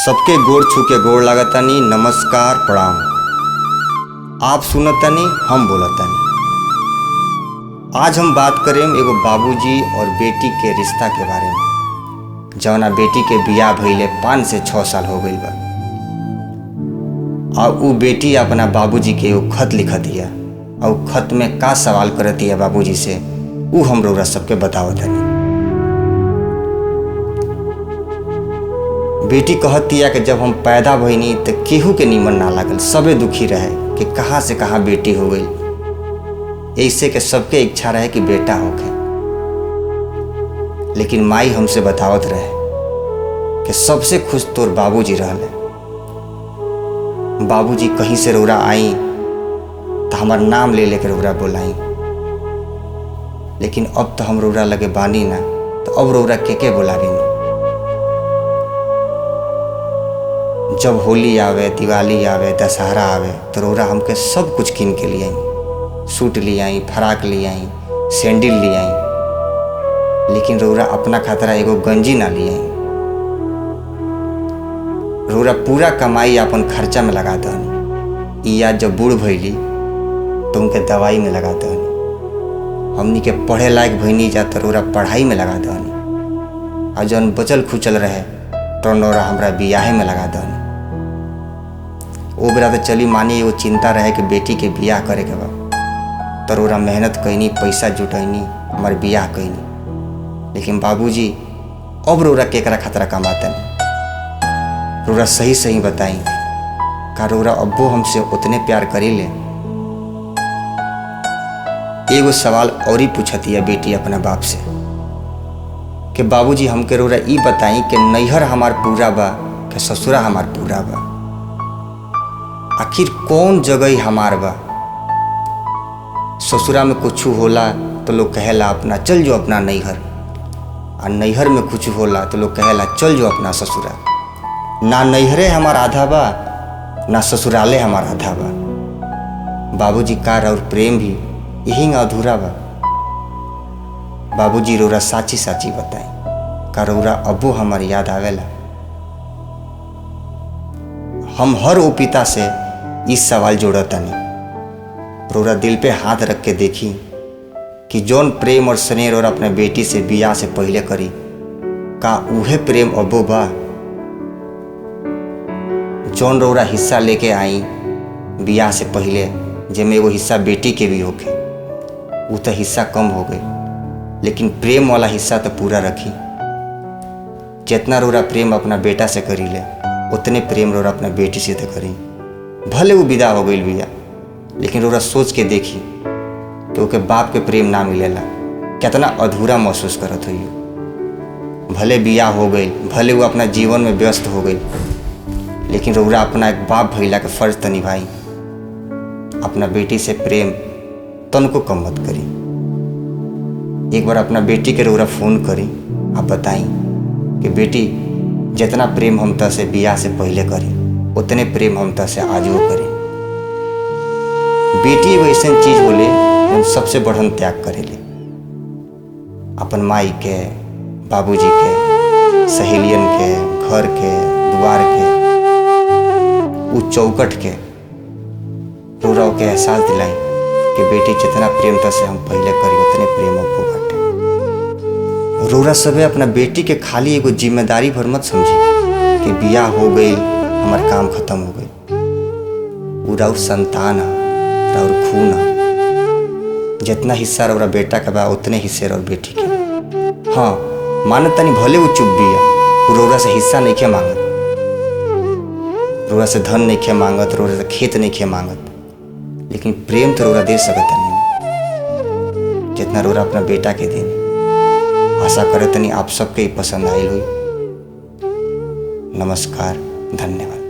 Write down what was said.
सबके गोड़ छू के गोड़ लागतानी। नमस्कार प्रणाम। आप सुनतानी, हम बोलतानी। आज हम बात करें एगो बाबूजी और बेटी के रिश्ता के बारे में, जवना बेटी के बियाह भइले 5 से 6 साल हो गई बा। और उ बेटी अपना बाबूजी के एगो खत लिखतिया और खत में का सवाल करतिया बाबूजी से, उ हम रउरा सबके बतावतानी। बेटी कहतिया कि जब हम पैदा भइनी तो केहू के नीमन ना लागल, सबे दुखी रहे कि कहाँ से कहाँ बेटी हो गई। ऐसे के सबके इच्छा रहे कि बेटा होके, लेकिन माई हमसे बतावत रहे कि सबसे खुश तोर बाबूजी रहले। बाबूजी कहीं से रउरा आई तो हमार नाम ले लेकर रउरा बोलाई, लेकिन अब तो हम रउरा लगे बानी ना, तो अब रउरा के बोलावी ना। जब होली आवे, दिवाली आवे, दशहरा आवे तो रउरा हमके सब कुछ किन के लिए आई। सूट ले आई, फराक ले आई, सैंडल ले आई, लेकिन रउरा अपना खातरा एगो गंजी ना ले आई। रउरा पूरा कमाई अपन खर्चा में लगा दहनी। या जब बूढ़ भइली तो उनके दवाई में लगा दहनी। हमनी के पढ़े लायक भइनी जा तो रउरा पढ़ाई में लगा दहनी। और जौन बचल खुचल रहे तो रउरा हमरा बियाहे में लगा दहनी। ओ बेरा तो चली मानी एगो चिंता रहे कि बेटी के बियाह करे के बा, तो रउरा मेहनत कैनी, पैसा जुटैनी, हमार बियाह कैनी। लेकिन बाबूजी अब रउरा केकरा खतरा कमातन? रउरा सही सही बताई, का रउरा अब्बो हमसे उतने प्यार करी ले? एगो सवाल और ही पूछतिया बेटी अपना बाप से कि बाबूजी हमके रउरा ई बताई कि नैहर हमार पूरा बा कि ससुरा हमार पूरा बा? आखिर कौन जगह हमार बा? ससुरा में कुछ होला तो लोग कहेला अपना चल जो अपना नैहर, और नैहर में कुछ होला तो लोग कहेला चल जो अपना ससुरा। ना नैहरे हमार आधा बा, ना ससुराले हमार आधा बा। बाबूजी का और प्रेम भी यही अधूरा बा। बाबूजी रउरा साची साची बताई, का रउरा अब्बो हमार याद आवेला? हम हर ओ पिता से इस सवाल जोड़तानी। रउरा दिल पे हाथ रख के देखी कि जौन प्रेम और स्नेह रउरा अपने बेटी से बियाह से पहले करी, का उहे प्रेम अब्बो बा? जौन रउरा हिस्सा लेके आई बियाह से पहले, जेमे एगो हिस्सा बेटी के भी होके, उ तो हिस्सा कम हो गई, लेकिन प्रेम वाला हिस्सा तो पूरा रखी। जितना रउरा प्रेम अपना बेटा से करी ले, उतने प्रेम रउरा अपना बेटी से तो करी। भले वो विदा हो गई बिया, लेकिन रउरा सोच के देखी कि ओके बाप के प्रेम ना मिलेला, कितना अधूरा महसूस करत हुई। भले बिया हो गई, भले वो अपना जीवन में व्यस्त हो गई, लेकिन रउरा अपना एक बाप भइला के फर्ज तो निभाई। अपना बेटी से प्रेम तनको कम मत करी। एक बार अपना बेटी के रउरा फोन करी, आप बताई कि बेटी जितना प्रेम हम त से बियाह से पहले करी, उतने प्रेम हम त से आजो करी। बेटी एगो ऐसन चीज होले जो सबसे बढ़न त्याग करेले। अपन माई के, बाबूजी के, सहेलियन के, घर के, द्वार के, उ चौकट के रउरा के एहसास दिलाई कि बेटी जितना प्रेम त से हम पहले करी, उतने प्रेम अब्बो बाटे। रउरा सबे अपना बेटी के खाली एगो जिम्मेदारी भर मत समझी कि बियाह हो गई हमार काम खत्म हो गई। उ राउर संतान है, राउर खून है। जितना हिस्सा रउरा बेटा के बा, उतने हिस्से रउर बेटी के। हाँ, मानत तनी भले वो चुप बिया, उ रउरा से हिस्सा नहीं खे मांगत, रउरा से धन नहीं खे मांगत, रउरा से खेत नहीं खे मांगत, लेकिन प्रेम तो रउरा दे सकत नहीं जितना रउरा अपना बेटा के देनी। आशा करे तनी आप सबके पसंद आयल हुई। नमस्कार, धन्यवाद।